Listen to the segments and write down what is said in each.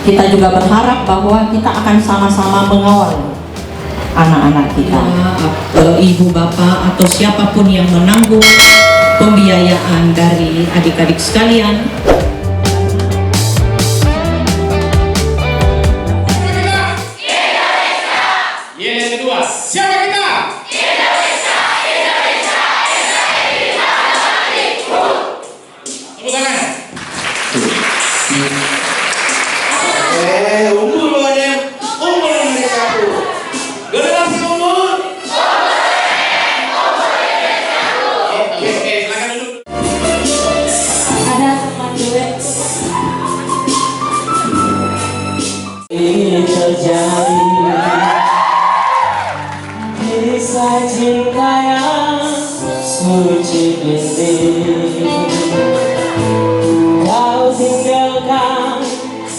kita juga berharap bahwa kita akan sama-sama mengawal anak-anak kita. Ibu bapak atau siapapun yang menanggung pembiayaan dari adik-adik sekalian. Yang kedua, siapa kita? Indonesia, Indonesia, Indonesia, tepuk tangan. Umur mana? Umur mereka tu. Generasi umur. Oke, silakan duduk. Ada teman duet. Ini terjadi kisah cinta yang suci ini. Kau tinggalkan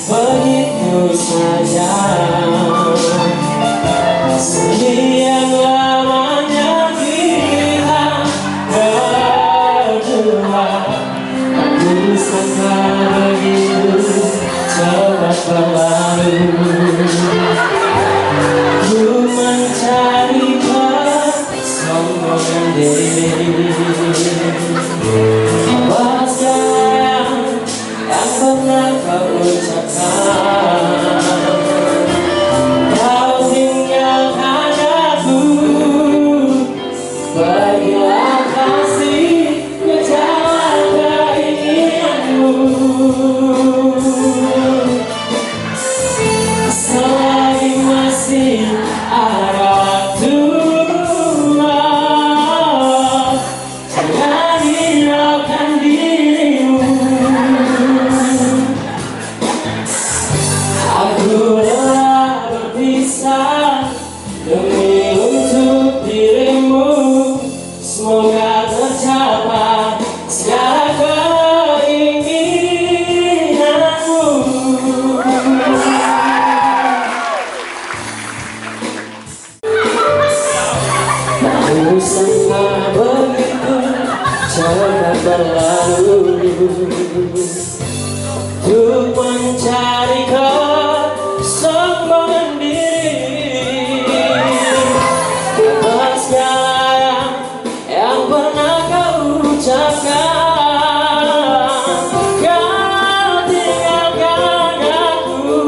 begitu saja, sedih yang lamanya kita berdua. Aku sangka begitu cepat berlalu. Ku mencari kesombongan diri. Apa sayang yang pernah kau ucapkan? Kau tinggalkan aku, pergilah kasih ke jalan keinginanmu. Selagi masih ada waktu, jangan hiraukan dirimu. Aku rela berpisah demi untuk dirimu. Semoga tercapai segala keinginanmu. Aku sangka begitu cepat berlalu. Untuk mencari kesombongan diri. Apa segala yang pernah kau ucapkan? Kau tinggalkan aku,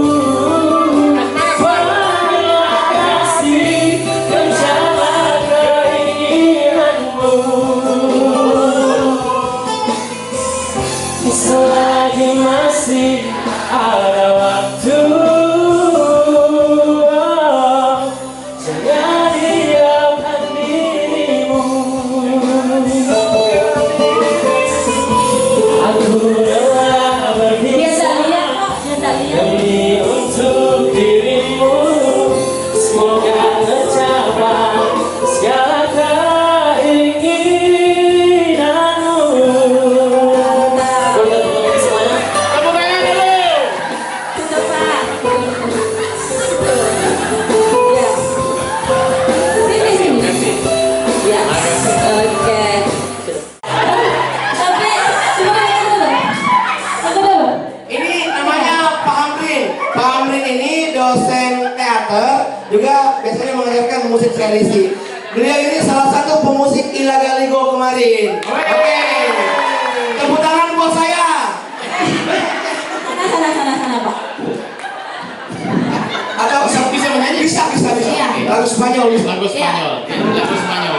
pergilah kasih ke jalan keinginanmu. Selagi masih ada waktu, jangan hiraukan dirimu. Aku rela berpisah demi untuk dirimu. Semoga tercapai segala keinginanmu. Tepuk tangan dulu. Tutup, Pak. Ya. Sini. Ya. Oke. Tapi coba yang dulu. Aku dulu. Ini namanya Pak Amrin. Pak Amrin ini dosen teater, juga biasanya mengajarkan musik tradisi. Beliau ini salah satu pemusik Ilagaligo kemarin. Oke. Tepuk tangan buat saya. Sana, Pak. Atau Bisa menyanyi? bisa. Iya. Lagu Spanyol. Lagu Spanyol. Lagu Spanyol.